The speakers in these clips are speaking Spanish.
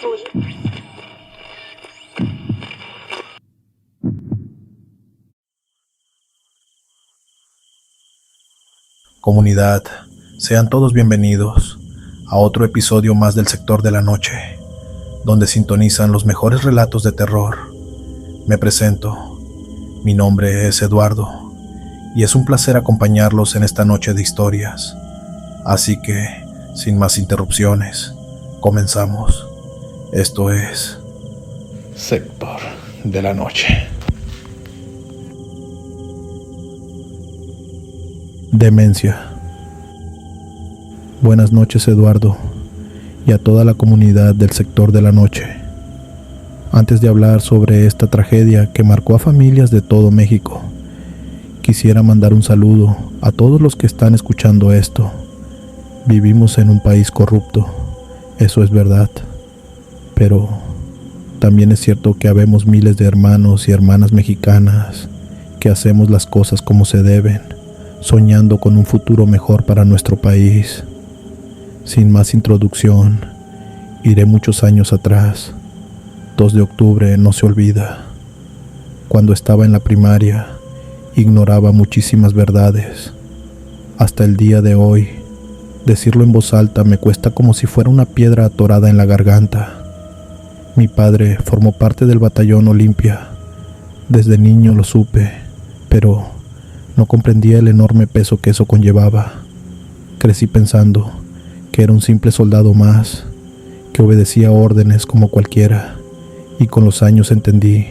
tuyo. Comunidad, sean todos bienvenidos a otro episodio más del Sector de la Noche, donde sintonizan los mejores relatos de terror. Me presento, mi nombre es Eduardo, y es un placer acompañarlos en esta noche de historias. Así que, sin más interrupciones, comenzamos. Esto es Sector de la Noche. Demencia. Buenas noches, Eduardo, y a toda la comunidad del Sector de la Noche. Antes de hablar sobre esta tragedia que marcó a familias de todo México, quisiera mandar un saludo a todos los que están escuchando esto. Vivimos en un país corrupto, eso es verdad, pero también es cierto que habemos miles de hermanos y hermanas mexicanas que hacemos las cosas como se deben, soñando con un futuro mejor para nuestro país. Sin más introducción, iré muchos años atrás. 2 de octubre no se olvida. Cuando estaba en la primaria, ignoraba muchísimas verdades. Hasta el día de hoy, decirlo en voz alta me cuesta como si fuera una piedra atorada en la garganta. Mi padre formó parte del batallón Olimpia. Desde niño lo supe, pero no comprendía el enorme peso que eso conllevaba. Crecí pensando que era un simple soldado más, que obedecía órdenes como cualquiera, y con los años entendí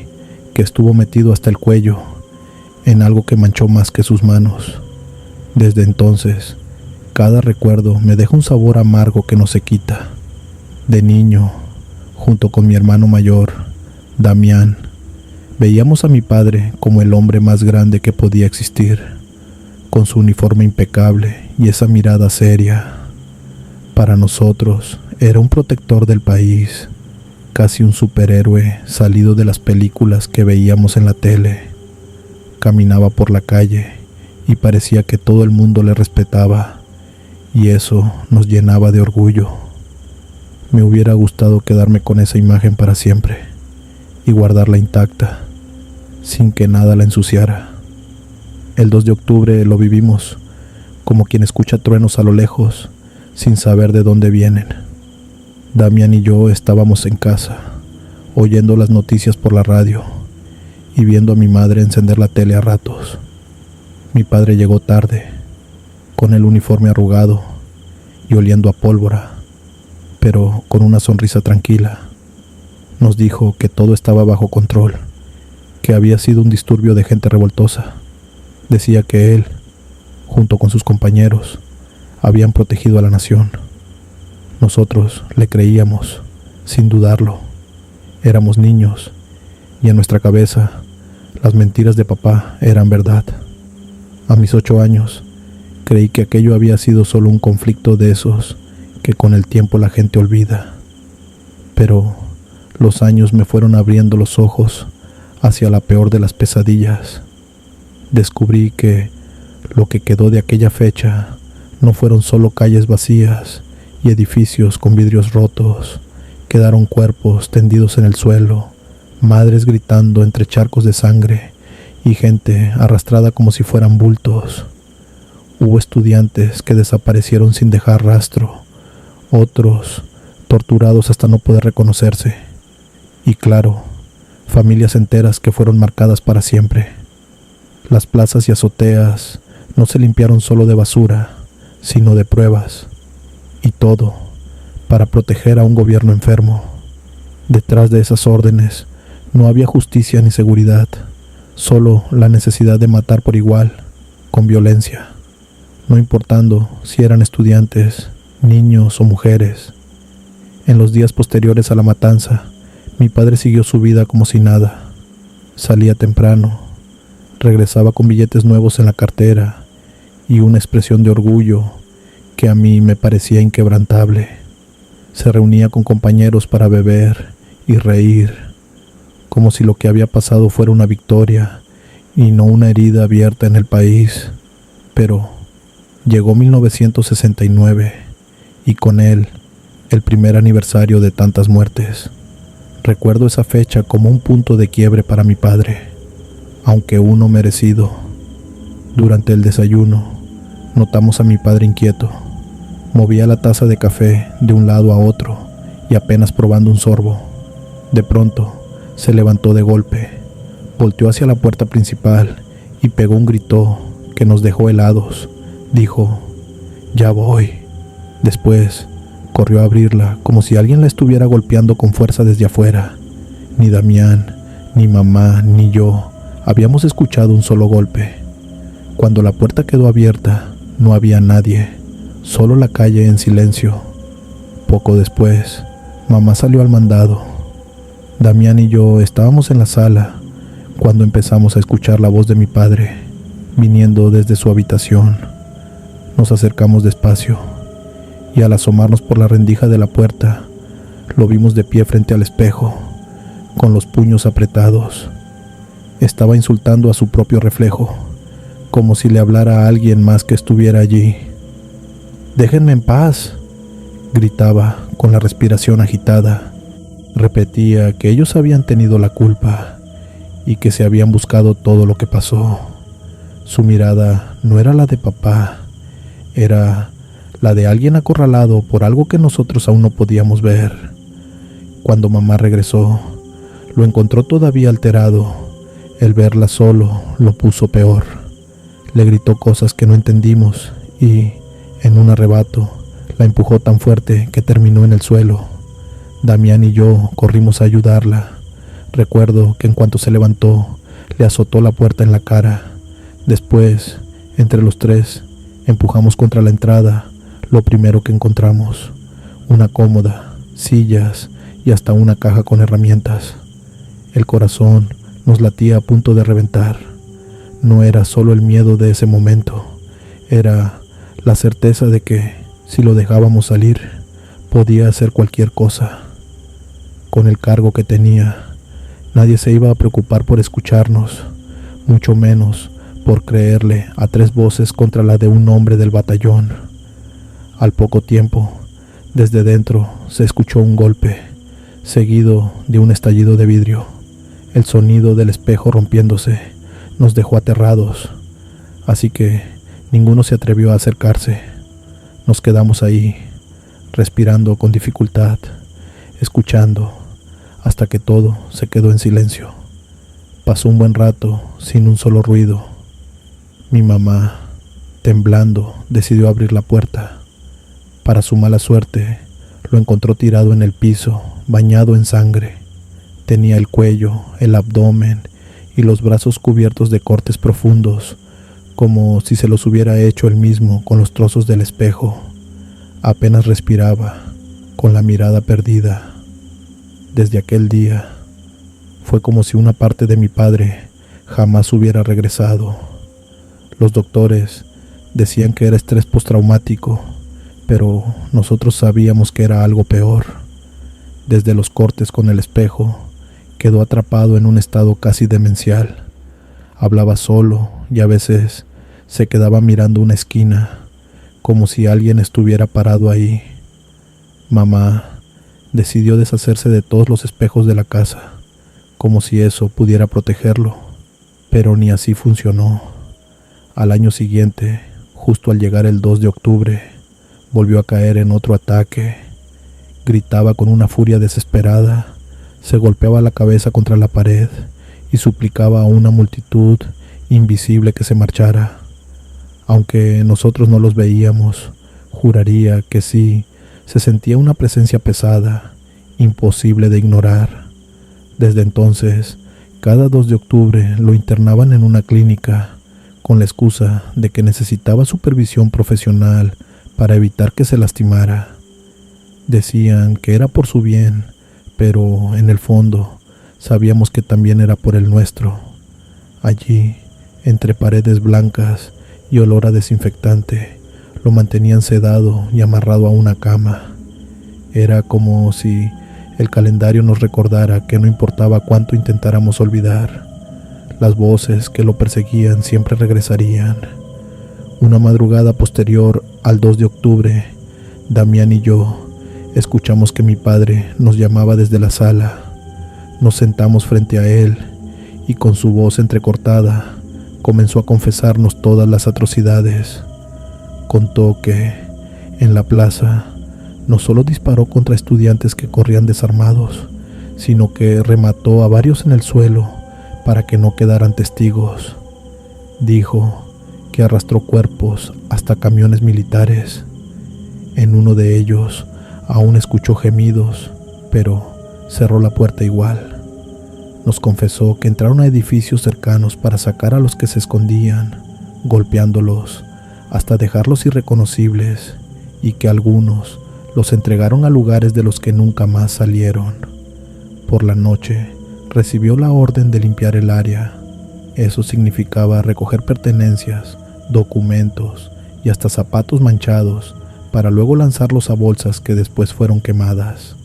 que estuvo metido hasta el cuello en algo que manchó más que sus manos. Desde entonces, cada recuerdo me deja un sabor amargo que no se quita. De niño, junto con mi hermano mayor, Damián, veíamos a mi padre como el hombre más grande que podía existir, con su uniforme impecable y esa mirada seria. Para nosotros era un protector del país, casi un superhéroe salido de las películas que veíamos en la tele. Caminaba por la calle y parecía que todo el mundo le respetaba, y eso nos llenaba de orgullo. Me hubiera gustado quedarme con esa imagen para siempre y guardarla intacta, sin que nada la ensuciara. El 2 de octubre lo vivimos como quien escucha truenos a lo lejos, sin saber de dónde vienen. Damián y yo estábamos en casa, oyendo las noticias por la radio y viendo a mi madre encender la tele a ratos. Mi padre llegó tarde, con el uniforme arrugado y oliendo a pólvora, pero con una sonrisa tranquila. Nos dijo que todo estaba bajo control, que había sido un disturbio de gente revoltosa. Decía que él, junto con sus compañeros, habían protegido a la nación. Nosotros le creíamos, sin dudarlo. Éramos niños, y en nuestra cabeza, las mentiras de papá eran verdad. A mis 8 años, creí que aquello había sido solo un conflicto de esos que con el tiempo la gente olvida. Pero los años me fueron abriendo los ojos hacia la peor de las pesadillas. Descubrí que lo que quedó de aquella fecha no fueron solo calles vacías y edificios con vidrios rotos. Quedaron cuerpos tendidos en el suelo, madres gritando entre charcos de sangre y gente arrastrada como si fueran bultos. Hubo estudiantes que desaparecieron sin dejar rastro, otros torturados hasta no poder reconocerse, y claro, familias enteras que fueron marcadas para siempre. Las plazas y azoteas no se limpiaron solo de basura, sino de pruebas, y todo para proteger a un gobierno enfermo. Detrás de esas órdenes no había justicia ni seguridad, solo la necesidad de matar por igual, con violencia, no importando si eran estudiantes, niños o mujeres. En los días posteriores a la matanza, mi padre siguió su vida como si nada. Salía temprano, regresaba con billetes nuevos en la cartera y una expresión de orgullo que a mí me parecía inquebrantable. Se reunía con compañeros para beber y reír, como si lo que había pasado fuera una victoria y no una herida abierta en el país. Pero llegó 1969 y con él el primer aniversario de tantas muertes. Recuerdo esa fecha como un punto de quiebre para mi padre, aunque uno merecido. Durante el desayuno, notamos a mi padre inquieto. Movía la taza de café de un lado a otro y apenas probando un sorbo. De pronto, se levantó de golpe, volteó hacia la puerta principal y pegó un grito que nos dejó helados. Dijo: «Ya voy». Después, corrió a abrirla como si alguien la estuviera golpeando con fuerza desde afuera. Ni Damián, ni mamá, ni yo habíamos escuchado un solo golpe. Cuando la puerta quedó abierta, no había nadie, solo la calle en silencio. Poco después, mamá salió al mandado. Damián y yo estábamos en la sala cuando empezamos a escuchar la voz de mi padre, viniendo desde su habitación. Nos acercamos despacio, y al asomarnos por la rendija de la puerta, lo vimos de pie frente al espejo, con los puños apretados. Estaba insultando a su propio reflejo, como si le hablara a alguien más que estuviera allí. «Déjenme en paz», gritaba con la respiración agitada. Repetía que ellos habían tenido la culpa y que se habían buscado todo lo que pasó. Su mirada no era la de papá, era la de alguien acorralado por algo que nosotros aún no podíamos ver. Cuando mamá regresó, lo encontró todavía alterado. El verla solo lo puso peor. Le gritó cosas que no entendimos y, en un arrebato, la empujó tan fuerte que terminó en el suelo. Damián y yo corrimos a ayudarla. Recuerdo que en cuanto se levantó, le azotó la puerta en la cara. Después, entre los tres, empujamos contra la entrada lo primero que encontramos: una cómoda, sillas y hasta una caja con herramientas. El corazón nos latía a punto de reventar. No era solo el miedo de ese momento, era la certeza de que, si lo dejábamos salir, podía hacer cualquier cosa. Con el cargo que tenía, nadie se iba a preocupar por escucharnos, mucho menos por creerle a tres voces contra la de un hombre del batallón. Al poco tiempo, desde dentro se escuchó un golpe, seguido de un estallido de vidrio. El sonido del espejo rompiéndose nos dejó aterrados, así que ninguno se atrevió a acercarse. Nos quedamos ahí, respirando con dificultad, escuchando, hasta que todo se quedó en silencio. Pasó un buen rato sin un solo ruido. Mi mamá, temblando, decidió abrir la puerta. Para su mala suerte, lo encontró tirado en el piso, bañado en sangre. Tenía el cuello, el abdomen y los brazos cubiertos de cortes profundos, como si se los hubiera hecho él mismo con los trozos del espejo. Apenas respiraba, con la mirada perdida. Desde aquel día, fue como si una parte de mi padre jamás hubiera regresado. Los doctores decían que era estrés postraumático, pero nosotros sabíamos que era algo peor. Desde los cortes con el espejo, quedó atrapado en un estado casi demencial. Hablaba solo y a veces se quedaba mirando una esquina, como si alguien estuviera parado ahí. Mamá decidió deshacerse de todos los espejos de la casa, como si eso pudiera protegerlo, pero ni así funcionó. Al año siguiente, justo al llegar el 2 de octubre, volvió a caer en otro ataque. Gritaba con una furia desesperada, se golpeaba la cabeza contra la pared y suplicaba a una multitud invisible que se marchara. Aunque nosotros no los veíamos, juraría que sí, se sentía una presencia pesada, imposible de ignorar. Desde entonces, cada 2 de octubre lo internaban en una clínica, con la excusa de que necesitaba supervisión profesional para evitar que se lastimara. Decían que era por su bien, pero en el fondo sabíamos que también era por el nuestro. Allí, entre paredes blancas y olor a desinfectante, lo mantenían sedado y amarrado a una cama. Era como si el calendario nos recordara que no importaba cuánto intentáramos olvidar, las voces que lo perseguían siempre regresarían. Una madrugada posterior al 2 de octubre, Damián y yo Escuchamos que mi padre nos llamaba desde la sala. Nos sentamos frente a él y con su voz entrecortada comenzó a confesarnos todas las atrocidades. Contó que en la plaza no solo disparó contra estudiantes que corrían desarmados, sino que remató a varios en el suelo para que no quedaran testigos. Dijo que arrastró cuerpos hasta camiones militares. En uno de ellos aún escuchó gemidos, pero cerró la puerta igual. Nos confesó que entraron a edificios cercanos para sacar a los que se escondían, golpeándolos hasta dejarlos irreconocibles, y que algunos los entregaron a lugares de los que nunca más salieron. Por la noche recibió la orden de limpiar el área. Eso significaba recoger pertenencias, documentos y hasta zapatos manchados para luego lanzarlos a bolsas que después fueron quemadas.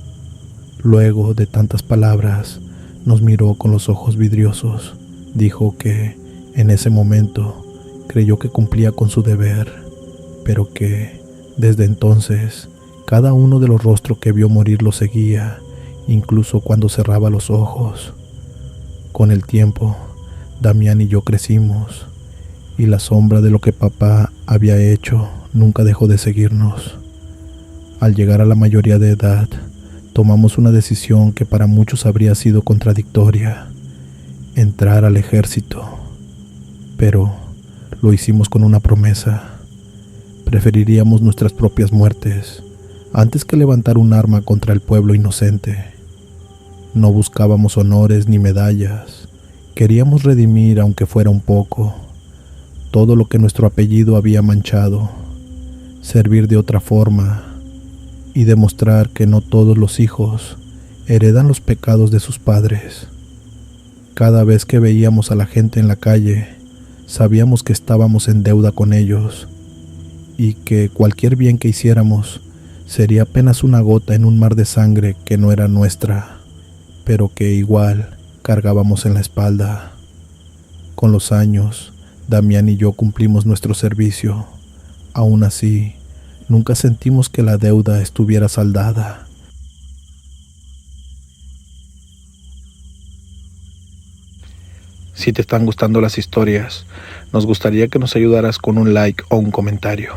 Luego de tantas palabras, nos miró con los ojos vidriosos. Dijo que en ese momento creyó que cumplía con su deber, pero que desde entonces cada uno de los rostros que vio morir lo seguía, incluso cuando cerraba los ojos. Con el tiempo, Damián y yo crecimos, y la sombra de lo que papá había hecho nunca dejó de seguirnos. Al llegar a la mayoría de edad, tomamos una decisión que para muchos habría sido contradictoria: entrar al ejército. Pero lo hicimos con una promesa: preferiríamos nuestras propias muertes antes que levantar un arma contra el pueblo inocente. No buscábamos honores ni medallas, queríamos redimir aunque fuera un poco todo lo que nuestro apellido había manchado, servir de otra forma y demostrar que no todos los hijos heredan los pecados de sus padres. Cada vez que veíamos a la gente en la calle, sabíamos que estábamos en deuda con ellos y que cualquier bien que hiciéramos sería apenas una gota en un mar de sangre que no era nuestra, pero que igual cargábamos en la espalda. Con los años, Damián y yo cumplimos nuestro servicio. Aún así, nunca sentimos que la deuda estuviera saldada. Si te están gustando las historias, nos gustaría que nos ayudaras con un like o un comentario,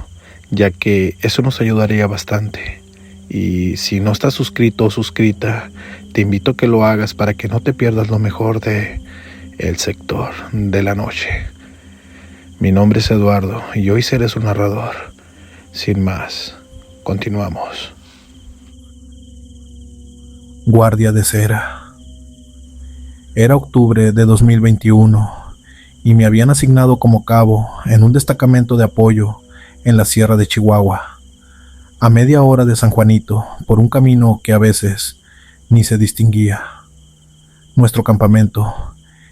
ya que eso nos ayudaría bastante. Y si no estás suscrito o suscrita, te invito a que lo hagas para que no te pierdas lo mejor de El Sector de la Noche. Mi nombre es Eduardo y hoy seré su narrador. Sin más, continuamos. Guardia de cera. Era octubre de 2021 y me habían asignado como cabo en un destacamento de apoyo en la Sierra de Chihuahua, a media hora de San Juanito, por un camino que a veces ni se distinguía. Nuestro campamento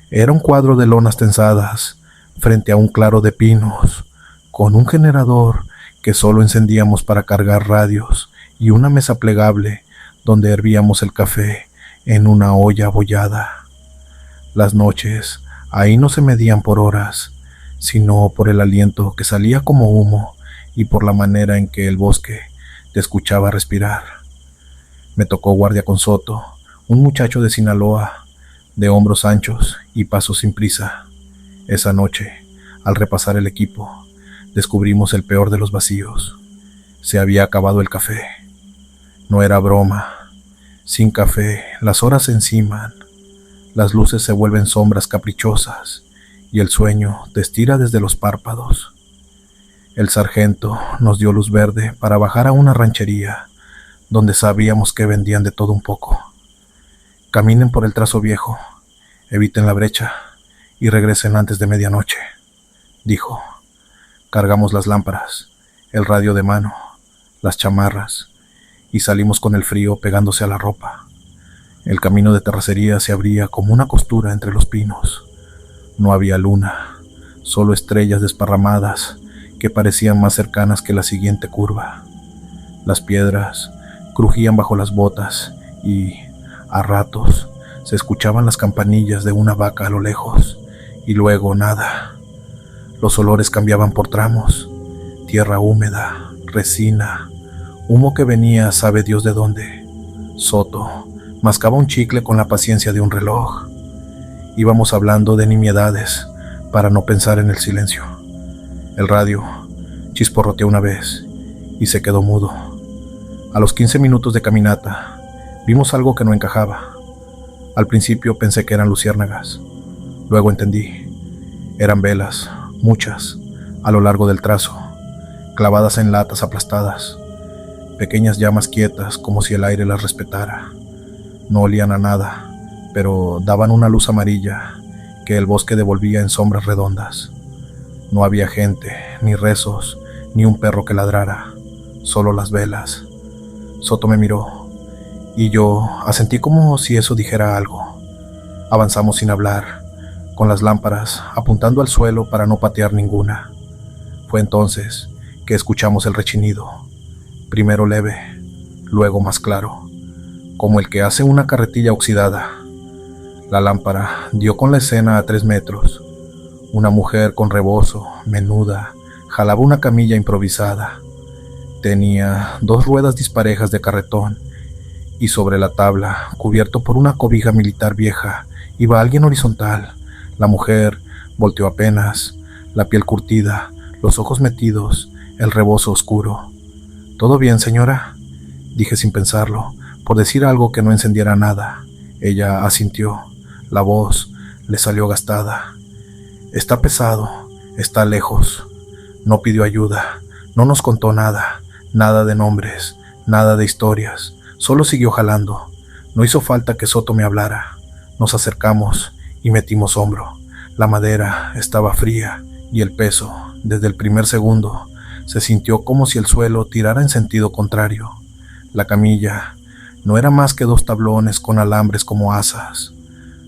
era un cuadro de lonas tensadas frente a un claro de pinos, con un generador que solo encendíamos para cargar radios y una mesa plegable donde hervíamos el café en una olla abollada. Las noches ahí no se medían por horas, sino por el aliento que salía como humo y por la manera en que el bosque te escuchaba respirar. Me tocó guardia con Soto, un muchacho de Sinaloa, de hombros anchos y paso sin prisa. Esa noche, al repasar el equipo, descubrimos el peor de los vacíos. Se había acabado el café. No era broma. Sin café, las horas se enciman, las luces se vuelven sombras caprichosas y el sueño te estira desde los párpados. El sargento nos dio luz verde para bajar a una ranchería donde sabíamos que vendían de todo un poco. Caminen por el trazo viejo, eviten la brecha y regresen antes de medianoche, dijo. Cargamos las lámparas, el radio de mano, las chamarras y salimos con el frío pegándose a la ropa. El camino de terracería se abría como una costura entre los pinos. No había luna, solo estrellas desparramadas que parecían más cercanas que la siguiente curva. Las piedras crujían bajo las botas y, a ratos, se escuchaban las campanillas de una vaca a lo lejos, y luego nada. Los olores cambiaban por tramos: tierra húmeda, resina, humo que venía sabe Dios de dónde. Soto mascaba un chicle con la paciencia de un reloj. Íbamos hablando de nimiedades para no pensar en el silencio. El radio chisporroteó una vez y se quedó mudo. A los 15 minutos de caminata vimos algo que no encajaba. Al principio pensé que eran luciérnagas. Luego entendí. Eran velas, muchas, a lo largo del trazo, clavadas en latas aplastadas. Pequeñas llamas quietas como si el aire las respetara. No olían a nada, pero daban una luz amarilla que el bosque devolvía en sombras redondas. No había gente, ni rezos, ni un perro que ladrara, solo las velas. Soto me miró, y yo asentí como si eso dijera algo. Avanzamos sin hablar, con las lámparas apuntando al suelo para no patear ninguna. Fue entonces que escuchamos el rechinido, primero leve, luego más claro, como el que hace una carretilla oxidada. La lámpara dio con la escena a 3 metros. Una mujer con rebozo, menuda, jalaba una camilla improvisada. Tenía 2 ruedas disparejas de carretón, y sobre la tabla, cubierto por una cobija militar vieja, iba alguien horizontal. La mujer volteó apenas, la piel curtida, los ojos metidos, el rebozo oscuro. «¿Todo bien, señora?», dije sin pensarlo, por decir algo que no encendiera nada. Ella asintió. La voz le salió gastada. «Está pesado, está lejos». No pidió ayuda, no nos contó nada, nada de nombres, nada de historias, solo siguió jalando. No hizo falta que Soto me hablara. Nos acercamos y metimos hombro. La madera estaba fría y el peso, desde el primer segundo, se sintió como si el suelo tirara en sentido contrario. La camilla no era más que 2 tablones con alambres como asas.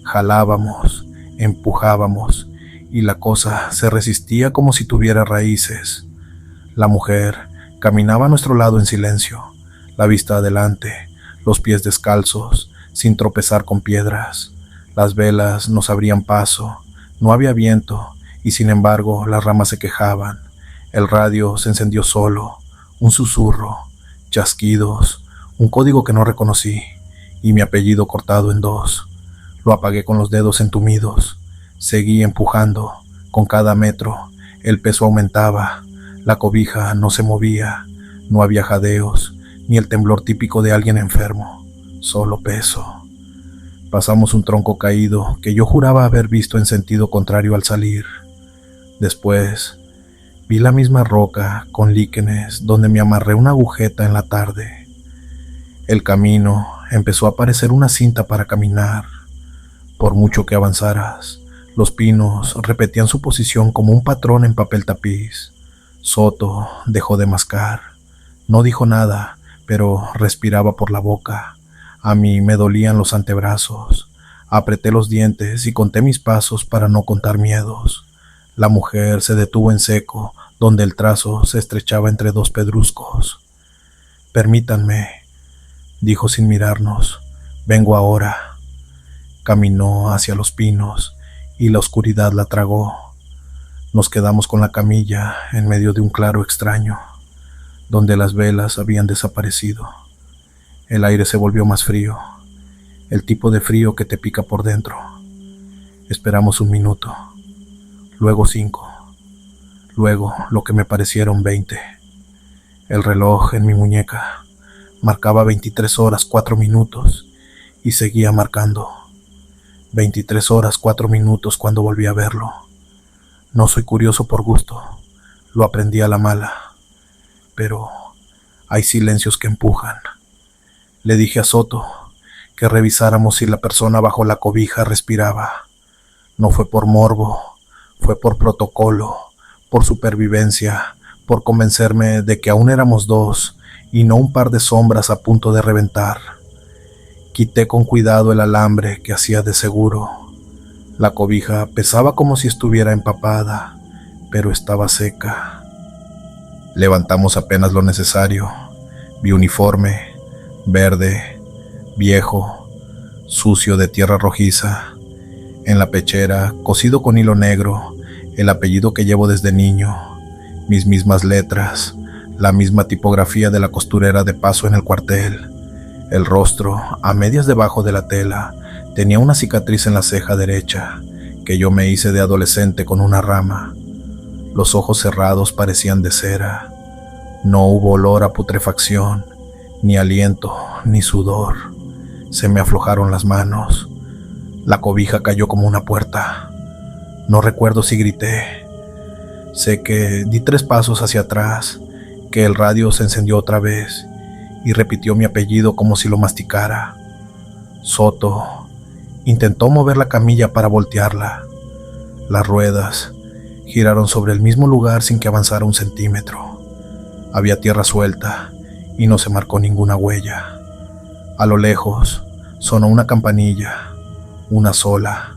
Jalábamos, empujábamos, y la cosa se resistía como si tuviera raíces. La mujer caminaba a nuestro lado en silencio, la vista adelante, los pies descalzos, sin tropezar con piedras. Las velas nos abrían paso, no había viento, y sin embargo las ramas se quejaban. El radio se encendió solo, un susurro, chasquidos, un código que no reconocí, y mi apellido cortado en 2. Lo apagué con los dedos entumidos. Seguí empujando. Con cada metro, el peso aumentaba. La cobija no se movía. No había jadeos, ni el temblor típico de alguien enfermo. Solo peso. Pasamos un tronco caído que yo juraba haber visto en sentido contrario al salir. Después, vi la misma roca con líquenes donde me amarré una agujeta en la tarde. El camino empezó a parecer una cinta para caminar. Por mucho que avanzaras, los pinos repetían su posición como un patrón en papel tapiz. Soto dejó de mascar. No dijo nada, pero respiraba por la boca. A mí me dolían los antebrazos. Apreté los dientes y conté mis pasos para no contar miedos. La mujer se detuvo en seco, donde el trazo se estrechaba entre 2 pedruscos. «Permítanme», dijo sin mirarnos. «Vengo ahora». Caminó hacia los pinos y la oscuridad la tragó. Nos quedamos con la camilla en medio de un claro extraño, donde las velas habían desaparecido. El aire se volvió más frío, el tipo de frío que te pica por dentro. Esperamos 1 minuto, luego 5, luego lo que me parecieron 20. El reloj en mi muñeca marcaba 23 horas 4 minutos y seguía marcando. 23 horas 4 minutos cuando volví a verlo. No soy curioso por gusto, lo aprendí a la mala, pero hay silencios que empujan. Le dije a Soto que revisáramos si la persona bajo la cobija respiraba. No fue por morbo, fue por protocolo, por supervivencia, por convencerme de que aún éramos 2 y no un par de sombras a punto de reventar. Quité con cuidado el alambre que hacía de seguro. La cobija pesaba como si estuviera empapada, pero estaba seca. Levantamos apenas lo necesario. Vi uniforme, verde, viejo, sucio de tierra rojiza. En la pechera, cosido con hilo negro, el apellido que llevo desde niño, mis mismas letras, la misma tipografía de la costurera de paso en el cuartel. El rostro, a medias debajo de la tela, tenía una cicatriz en la ceja derecha, que yo me hice de adolescente con una rama. Los ojos cerrados parecían de cera. No hubo olor a putrefacción, ni aliento, ni sudor. Se me aflojaron las manos. La cobija cayó como una puerta. No recuerdo si grité. Sé que di 3 pasos hacia atrás, que el radio se encendió otra vez y repitió mi apellido como si lo masticara. Soto. Intentó mover la camilla para voltearla. Las ruedas giraron sobre el mismo lugar sin que avanzara un centímetro. Había tierra suelta y no se marcó ninguna huella. A lo lejos sonó una campanilla, una sola,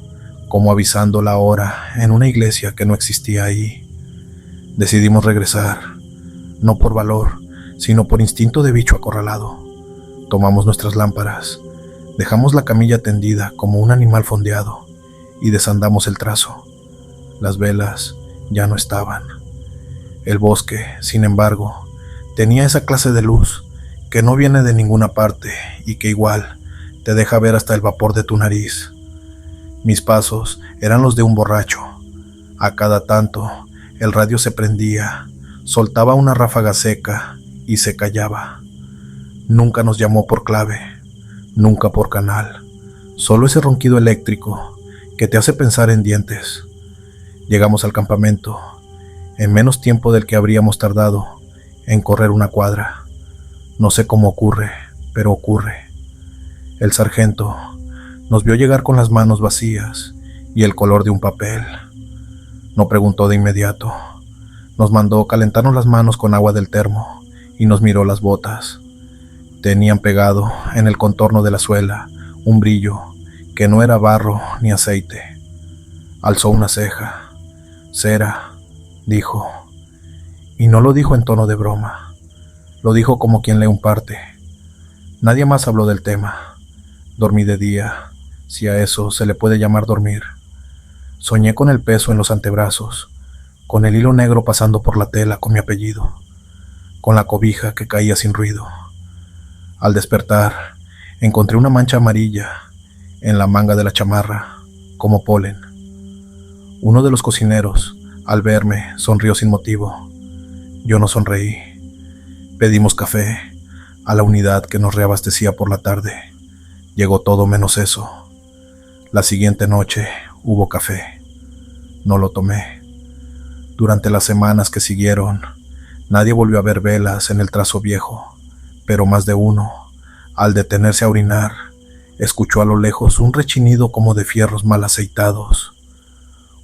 como avisando la hora en una iglesia que no existía ahí. Decidimos regresar, no por valor, sino por instinto de bicho acorralado. Tomamos nuestras lámparas, dejamos la camilla tendida como un animal fondeado y desandamos el trazo. Las velas ya no estaban. El bosque, sin embargo, tenía esa clase de luz que no viene de ninguna parte y que igual te deja ver hasta el vapor de tu nariz. Mis pasos eran los de un borracho. A cada tanto, el radio se prendía, soltaba una ráfaga seca y se callaba. Nunca nos llamó por clave, nunca por canal, solo ese ronquido eléctrico que te hace pensar en dientes. Llegamos al campamento en menos tiempo del que habríamos tardado en correr una cuadra. No sé cómo ocurre, pero ocurre. El sargento nos vio llegar con las manos vacías y el color de un papel. No preguntó de inmediato. Nos mandó calentarnos las manos con agua del termo y nos miró las botas. Tenían pegado en el contorno de la suela un brillo que no era barro ni aceite. Alzó una ceja. Cera, dijo. Y no lo dijo en tono de broma. Lo dijo como quien lee un parte. Nadie más habló del tema. Dormí de día, si a eso se le puede llamar dormir. Soñé con el peso en los antebrazos, con el hilo negro pasando por la tela con mi apellido, con la cobija que caía sin ruido. Al despertar, encontré una mancha amarilla en la manga de la chamarra, como polen. Uno de los cocineros, al verme, sonrió sin motivo. Yo no sonreí. Pedimos café a la unidad que nos reabastecía por la tarde. Llegó todo menos eso. La siguiente noche hubo café. No lo tomé. Durante las semanas que siguieron, nadie volvió a ver velas en el trazo viejo, pero más de uno, al detenerse a orinar, escuchó a lo lejos un rechinido como de fierros mal aceitados.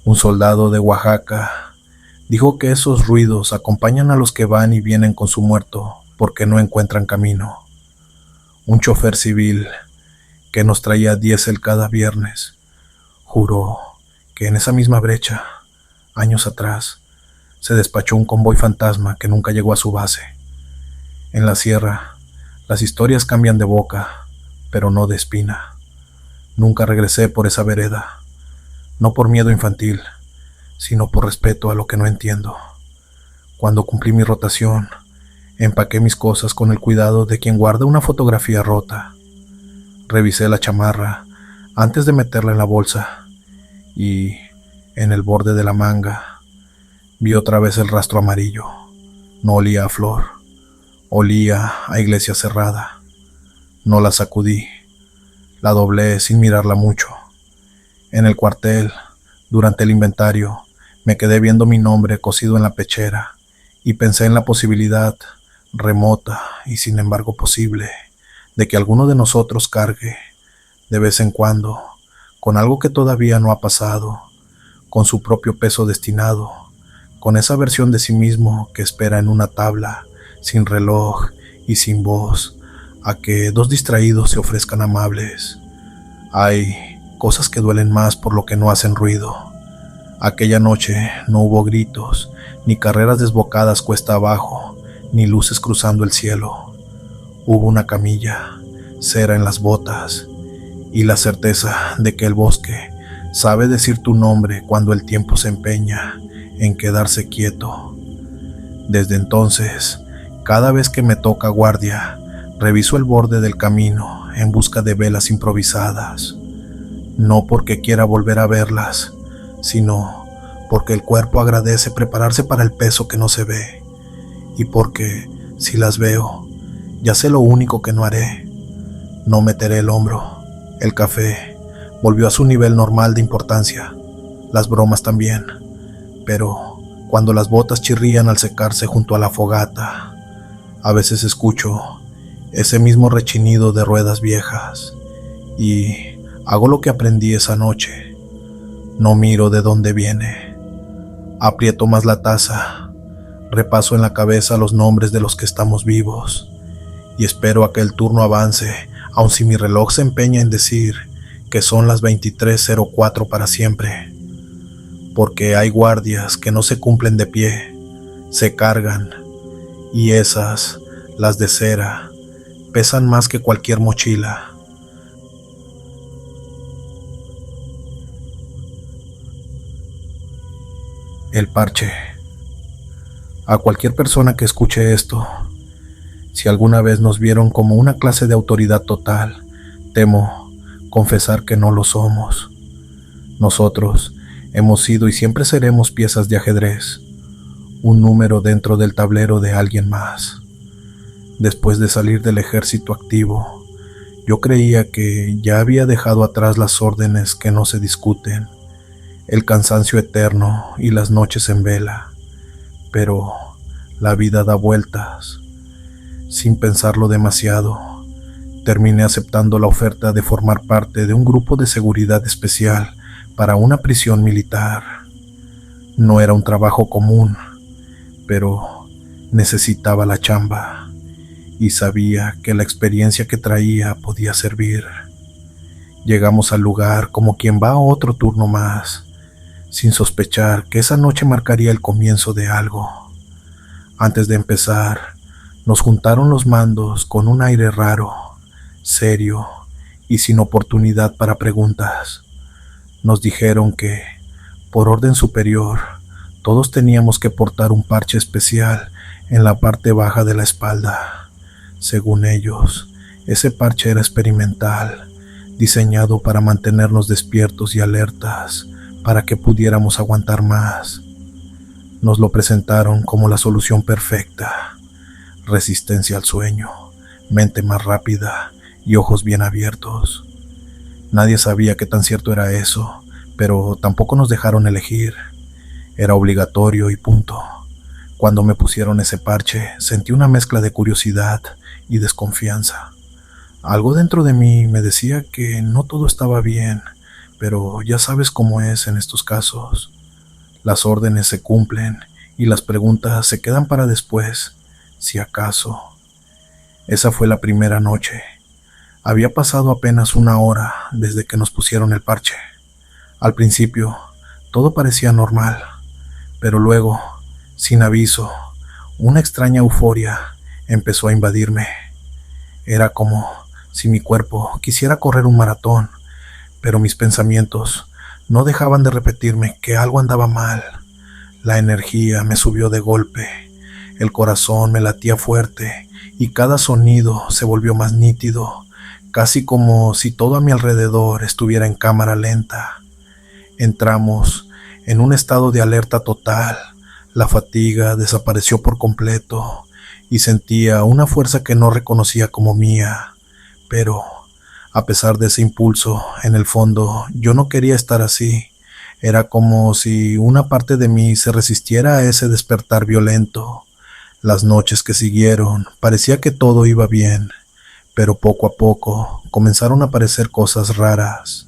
Un soldado de Oaxaca dijo que esos ruidos acompañan a los que van y vienen con su muerto porque no encuentran camino. Un chofer civil que nos traía diésel cada viernes juró que en esa misma brecha, años atrás, se despachó un convoy fantasma que nunca llegó a su base. En la sierra, las historias cambian de boca, pero no de espina. Nunca regresé por esa vereda, no por miedo infantil, sino por respeto a lo que no entiendo. Cuando cumplí mi rotación, empaqué mis cosas con el cuidado de quien guarda una fotografía rota. Revisé la chamarra antes de meterla en la bolsa y, en el borde de la manga, vi otra vez el rastro amarillo. No olía a flor, olía a iglesia cerrada. No la sacudí, la doblé sin mirarla mucho. En el cuartel, durante el inventario, me quedé viendo mi nombre cosido en la pechera y pensé en la posibilidad, remota y sin embargo posible, de que alguno de nosotros cargue, de vez en cuando, con algo que todavía no ha pasado, con su propio peso destinado, con esa versión de sí mismo que espera en una tabla, sin reloj y sin voz, a que dos distraídos se ofrezcan amables. Hay cosas que duelen más por lo que no hacen ruido. Aquella noche no hubo gritos, ni carreras desbocadas cuesta abajo, ni luces cruzando el cielo. Hubo una camilla, cera en las botas, y la certeza de que el bosque sabe decir tu nombre cuando el tiempo se empeña en quedarse quieto. Desde entonces, Cada vez que me toca guardia, reviso el borde del camino en busca de velas improvisadas, no porque quiera volver a verlas, sino porque el cuerpo agradece prepararse para el peso que no se ve, y porque, si las veo, ya sé lo único que no haré: no meteré el hombro. El café volvió a su nivel normal de importancia, las bromas también, pero cuando las botas chirrían al secarse junto a la fogata, a veces escucho ese mismo rechinido de ruedas viejas y hago lo que aprendí esa noche: no miro de dónde viene. Aprieto más la taza, repaso en la cabeza los nombres de los que estamos vivos y espero a que el turno avance, aun si mi reloj se empeña en decir que son las 23:04 para siempre. Porque hay guardias que no se cumplen de pie, se cargan, y esas, las de cera, pesan más que cualquier mochila. El parche. A cualquier persona que escuche esto, si alguna vez nos vieron como una clase de autoridad total, temo confesar que no lo somos. Nosotros hemos sido y siempre seremos piezas de ajedrez, un número dentro del tablero de alguien más. Después de salir del ejército activo, yo creía que ya había dejado atrás las órdenes que no se discuten, el cansancio eterno y las noches en vela, pero la vida da vueltas. Sin pensarlo demasiado, terminé aceptando la oferta de formar parte de un grupo de seguridad especial para una prisión militar. No era un trabajo común, pero necesitaba la chamba y sabía que la experiencia que traía podía servir. Llegamos al lugar como quien va a otro turno más, sin sospechar que esa noche marcaría el comienzo de algo. Antes de empezar, nos juntaron los mandos con un aire raro, serio y sin oportunidad para preguntas. Nos dijeron que, por orden superior, todos teníamos que portar un parche especial en la parte baja de la espalda. Según ellos, ese parche era experimental, diseñado para mantenernos despiertos y alertas, para que pudiéramos aguantar más. Nos lo presentaron como la solución perfecta: resistencia al sueño, mente más rápida y ojos bien abiertos. Nadie sabía qué tan cierto era eso, pero tampoco nos dejaron elegir. Era obligatorio y punto. Cuando me pusieron ese parche, sentí una mezcla de curiosidad y desconfianza. Algo dentro de mí me decía que no todo estaba bien, pero ya sabes cómo es en estos casos. Las órdenes se cumplen y las preguntas se quedan para después, si acaso. Esa fue la primera noche. Había pasado apenas una hora desde que nos pusieron el parche. Al principio, todo parecía normal, pero luego, sin aviso, una extraña euforia empezó a invadirme. Era como si mi cuerpo quisiera correr un maratón, pero mis pensamientos no dejaban de repetirme que algo andaba mal. La energía me subió de golpe, el corazón me latía fuerte y cada sonido se volvió más nítido, casi como si todo a mi alrededor estuviera en cámara lenta. Entramos en un estado de alerta total. La fatiga desapareció por completo y sentía una fuerza que no reconocía como mía, pero a pesar de ese impulso, en el fondo yo no quería estar así. Era como si una parte de mí se resistiera a ese despertar violento. Las noches que siguieron parecía que todo iba bien, pero poco a poco comenzaron a aparecer cosas raras.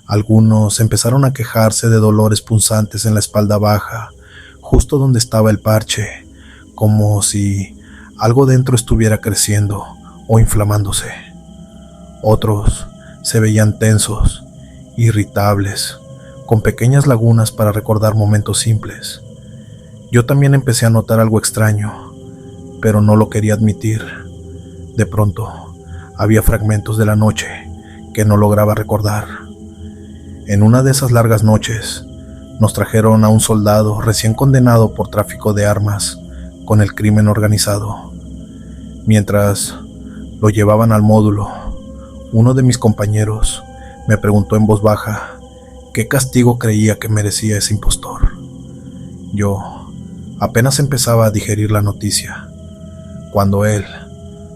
Algunos empezaron a quejarse de dolores punzantes en la espalda baja, justo donde estaba el parche, como si algo dentro estuviera creciendo o inflamándose. Otros se veían tensos, irritables, con pequeñas lagunas para recordar momentos simples. Yo también empecé a notar algo extraño, pero no lo quería admitir. De pronto, había fragmentos de la noche que no lograba recordar. En una de esas largas noches, nos trajeron a un soldado recién condenado por tráfico de armas con el crimen organizado. Mientras lo llevaban al módulo, uno de mis compañeros me preguntó en voz baja qué castigo creía que merecía ese impostor. Yo apenas empezaba a digerir la noticia, cuando él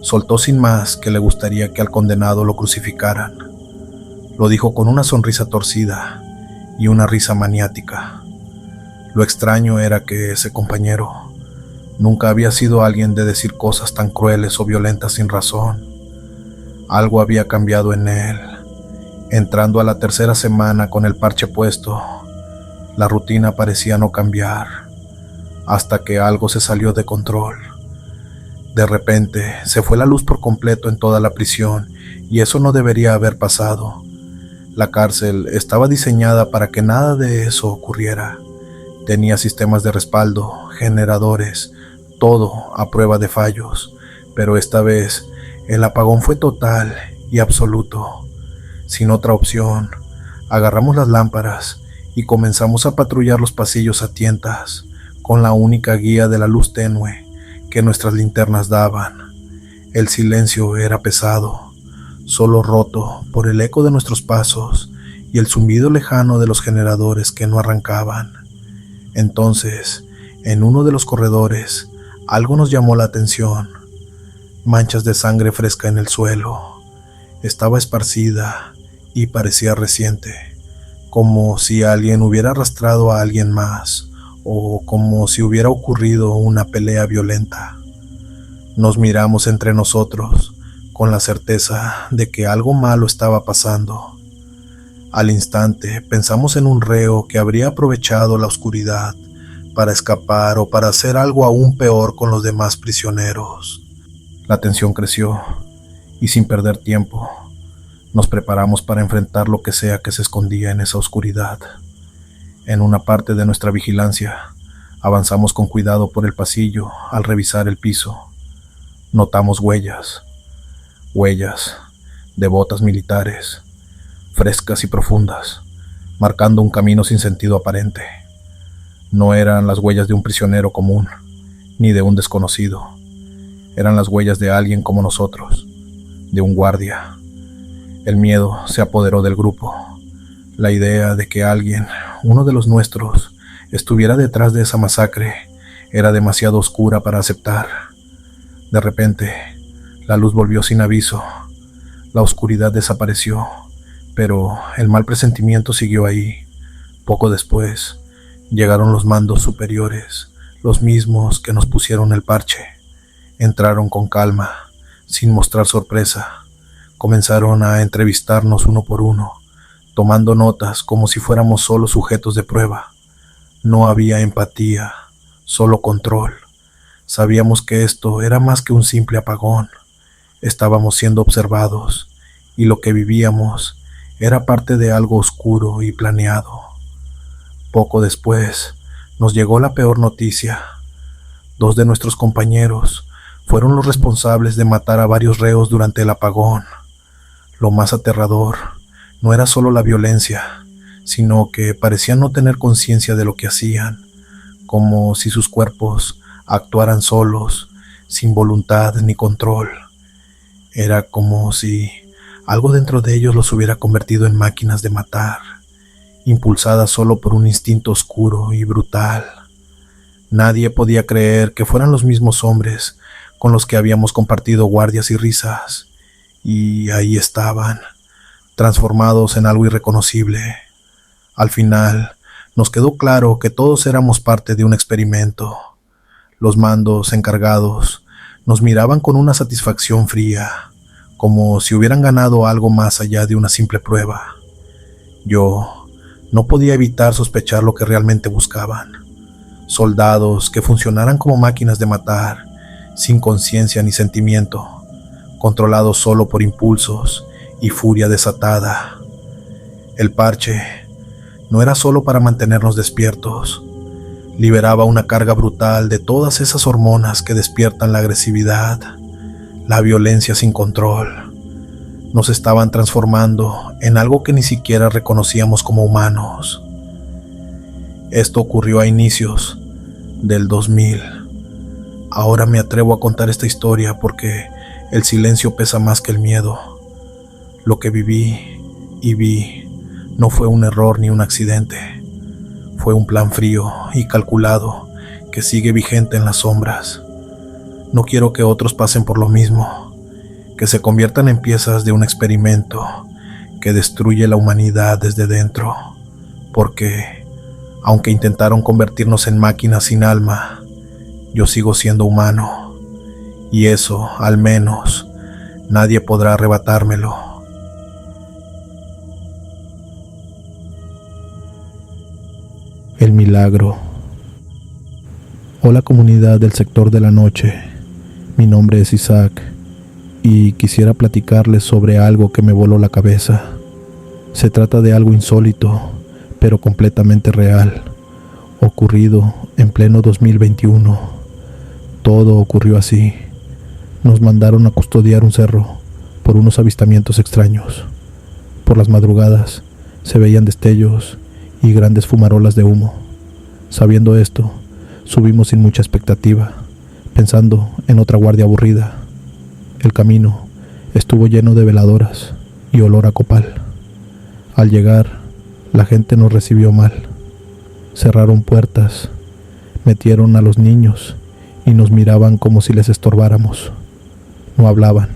soltó sin más que le gustaría que al condenado lo crucificaran. Lo dijo con una sonrisa torcida y una risa maniática. Lo extraño era que ese compañero nunca había sido alguien de decir cosas tan crueles o violentas sin razón. Algo había cambiado en él. Entrando a la tercera semana con el parche puesto, la rutina parecía no cambiar, hasta que algo se salió de control. De repente se fue la luz por completo en toda la prisión, y eso no debería haber pasado. La cárcel estaba diseñada para que nada de eso ocurriera. Tenía sistemas de respaldo, generadores, todo a prueba de fallos, pero esta vez el apagón fue total y absoluto. Sin otra opción, agarramos las lámparas y comenzamos a patrullar los pasillos a tientas, con la única guía de la luz tenue que nuestras linternas daban. El silencio era pesado, solo roto por el eco de nuestros pasos y el zumbido lejano de los generadores que no arrancaban. Entonces, en uno de los corredores, algo nos llamó la atención. Manchas de sangre fresca en el suelo. Estaba esparcida y parecía reciente, como si alguien hubiera arrastrado a alguien más, o como si hubiera ocurrido una pelea violenta. Nos miramos entre nosotros, con la certeza de que algo malo estaba pasando. Al instante pensamos en un reo que habría aprovechado la oscuridad para escapar o para hacer algo aún peor con los demás prisioneros. La tensión creció y sin perder tiempo nos preparamos para enfrentar lo que sea que se escondía en esa oscuridad. En una parte de nuestra vigilancia avanzamos con cuidado por el pasillo. Al revisar el piso notamos huellas de botas militares, frescas y profundas, marcando un camino sin sentido aparente. No eran las huellas de un prisionero común, ni de un desconocido. Eran las huellas de alguien como nosotros, de un guardia. El miedo se apoderó del grupo. La idea de que alguien, uno de los nuestros, estuviera detrás de esa masacre era demasiado oscura para aceptar. De repente, la luz volvió sin aviso. La oscuridad desapareció, pero el mal presentimiento siguió ahí. Poco después, llegaron los mandos superiores, los mismos que nos pusieron el parche. Entraron con calma, sin mostrar sorpresa. Comenzaron a entrevistarnos uno por uno, tomando notas como si fuéramos solo sujetos de prueba. No había empatía, solo control. Sabíamos que esto era más que un simple apagón. Estábamos siendo observados, y lo que vivíamos era parte de algo oscuro y planeado. Poco después, nos llegó la peor noticia. 2 de nuestros compañeros fueron los responsables de matar a varios reos durante el apagón. Lo más aterrador no era solo la violencia, sino que parecían no tener conciencia de lo que hacían, como si sus cuerpos actuaran solos, sin voluntad ni control. Era como si algo dentro de ellos los hubiera convertido en máquinas de matar, impulsadas solo por un instinto oscuro y brutal. Nadie podía creer que fueran los mismos hombres con los que habíamos compartido guardias y risas, y ahí estaban, transformados en algo irreconocible. Al final, nos quedó claro que todos éramos parte de un experimento. Los mandos encargados nos miraban con una satisfacción fría, como si hubieran ganado algo más allá de una simple prueba. Yo no podía evitar sospechar lo que realmente buscaban. Soldados que funcionaran como máquinas de matar, sin conciencia ni sentimiento, controlados solo por impulsos y furia desatada. El parche no era solo para mantenernos despiertos. Liberaba una carga brutal de todas esas hormonas que despiertan la agresividad, la violencia sin control. Nos estaban transformando en algo que ni siquiera reconocíamos como humanos. Esto ocurrió a inicios del 2000. Ahora me atrevo a contar esta historia porque el silencio pesa más que el miedo. Lo que viví y vi no fue un error ni un accidente. Fue un plan frío y calculado que sigue vigente en las sombras. No quiero que otros pasen por lo mismo, que se conviertan en piezas de un experimento que destruye la humanidad desde dentro, porque, aunque intentaron convertirnos en máquinas sin alma, yo sigo siendo humano, y eso, al menos, nadie podrá arrebatármelo. El milagro. Hola comunidad del sector de la noche, mi nombre es Isaac y quisiera platicarles sobre algo que me voló la cabeza. Se trata de algo insólito, pero completamente real, ocurrido en pleno 2021. Todo ocurrió así. Nos mandaron a custodiar un cerro por unos avistamientos extraños. Por las madrugadas se veían destellos y grandes fumarolas de humo. Sabiendo esto, subimos sin mucha expectativa, pensando en otra guardia aburrida. El camino estuvo lleno de veladoras y olor a copal. Al llegar, la gente nos recibió mal. Cerraron puertas, metieron a los niños y nos miraban como si les estorbáramos. No hablaban,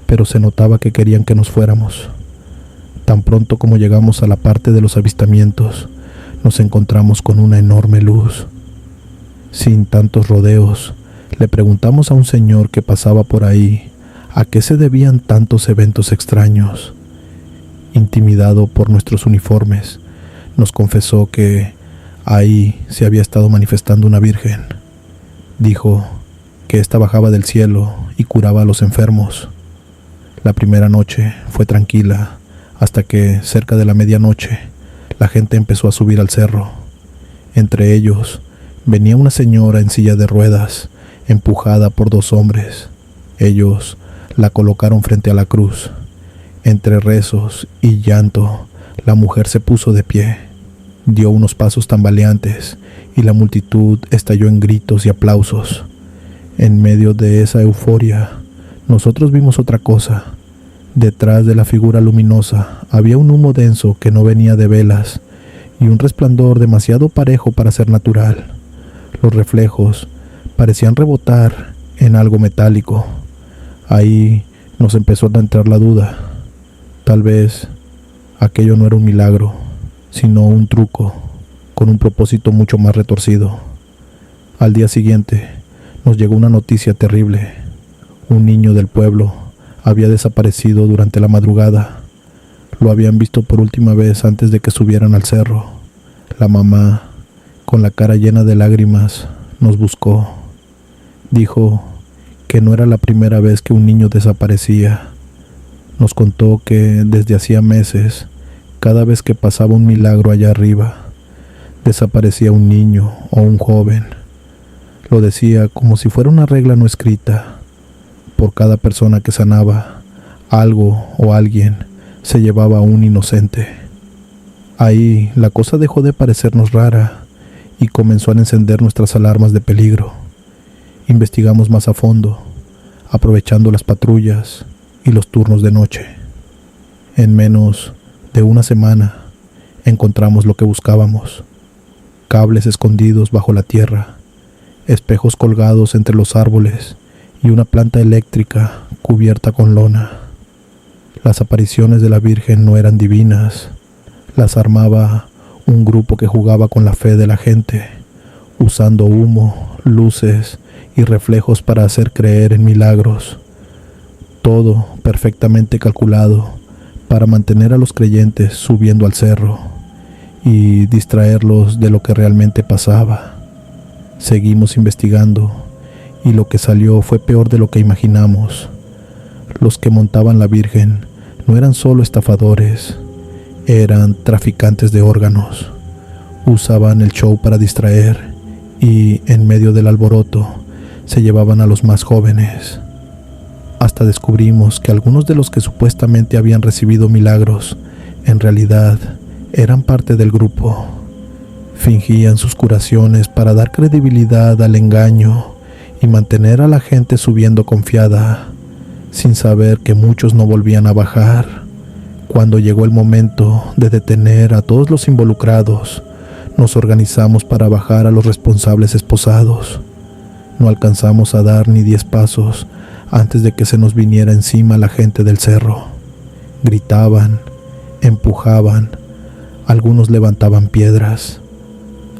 pero se notaba que querían que nos fuéramos. Tan pronto como llegamos a la parte de los avistamientos, nos encontramos con una enorme luz. Sin tantos rodeos, le preguntamos a un señor que pasaba por ahí a qué se debían tantos eventos extraños. Intimidado por nuestros uniformes, nos confesó que ahí se había estado manifestando una virgen. Dijo que ésta bajaba del cielo y curaba a los enfermos. La primera noche fue tranquila, hasta que, cerca de la medianoche, la gente empezó a subir al cerro. Entre ellos, venía una señora en silla de ruedas, empujada por dos hombres. Ellos la colocaron frente a la cruz. Entre rezos y llanto, la mujer se puso de pie, dio unos pasos tambaleantes y la multitud estalló en gritos y aplausos. En medio de esa euforia, nosotros vimos otra cosa. Detrás de la figura luminosa había un humo denso que no venía de velas y un resplandor demasiado parejo para ser natural. Los reflejos parecían rebotar en algo metálico. Ahí nos empezó a entrar la duda. Tal vez aquello no era un milagro, sino un truco con un propósito mucho más retorcido. Al día siguiente nos llegó una noticia terrible. Un niño del pueblo había desaparecido durante la madrugada. Lo habían visto por última vez antes de que subieran al cerro. La mamá, con la cara llena de lágrimas, nos buscó. Dijo que no era la primera vez que un niño desaparecía. Nos contó que desde hacía meses, cada vez que pasaba un milagro allá arriba, desaparecía un niño o un joven. Lo decía como si fuera una regla no escrita. Por cada persona que sanaba, algo o alguien se llevaba a un inocente. Ahí la cosa dejó de parecernos rara y comenzó a encender nuestras alarmas de peligro. Investigamos más a fondo, aprovechando las patrullas y los turnos de noche. En menos de una semana encontramos lo que buscábamos: cables escondidos bajo la tierra, espejos colgados entre los árboles y una planta eléctrica cubierta con lona. Las apariciones de la Virgen no eran divinas, las armaba un grupo que jugaba con la fe de la gente, usando humo, luces y reflejos para hacer creer en milagros. Todo perfectamente calculado para mantener a los creyentes subiendo al cerro y distraerlos de lo que realmente pasaba. Seguimos investigando y lo que salió fue peor de lo que imaginamos. Los que montaban la Virgen no eran solo estafadores, eran traficantes de órganos. Usaban el show para distraer y, en medio del alboroto, se llevaban a los más jóvenes. Hasta descubrimos que algunos de los que supuestamente habían recibido milagros, en realidad, eran parte del grupo. Fingían sus curaciones para dar credibilidad al engaño y mantener a la gente subiendo confiada, sin saber que muchos no volvían a bajar. Cuando llegó el momento de detener a todos los involucrados, nos organizamos para bajar a los responsables esposados. No alcanzamos a dar ni 10 pasos antes de que se nos viniera encima la gente del cerro. Gritaban, empujaban, algunos levantaban piedras.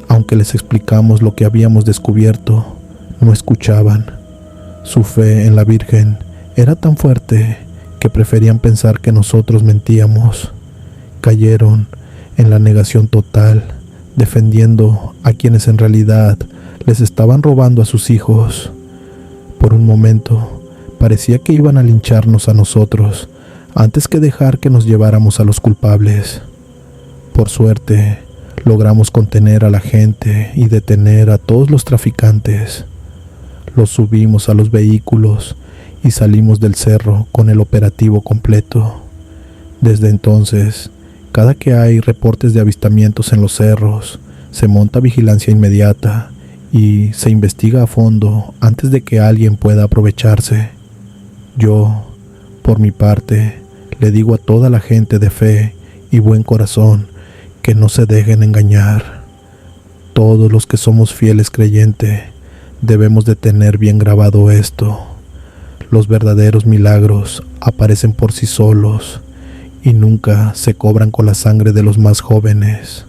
Aunque les explicamos lo que habíamos descubierto, no escuchaban. Su fe en la Virgen era tan fuerte que preferían pensar que nosotros mentíamos. Cayeron en la negación total, defendiendo a quienes en realidad les estaban robando a sus hijos. Por un momento, parecía que iban a lincharnos a nosotros antes que dejar que nos lleváramos a los culpables. Por suerte, logramos contener a la gente y detener a todos los traficantes. Los subimos a los vehículos y salimos del cerro con el operativo completo. Desde entonces, cada que hay reportes de avistamientos en los cerros, se monta vigilancia inmediata y se investiga a fondo antes de que alguien pueda aprovecharse. Yo, por mi parte, le digo a toda la gente de fe y buen corazón que no se dejen engañar. Todos los que somos fieles creyentes debemos de tener bien grabado esto. Los verdaderos milagros aparecen por sí solos y nunca se cobran con la sangre de los más jóvenes.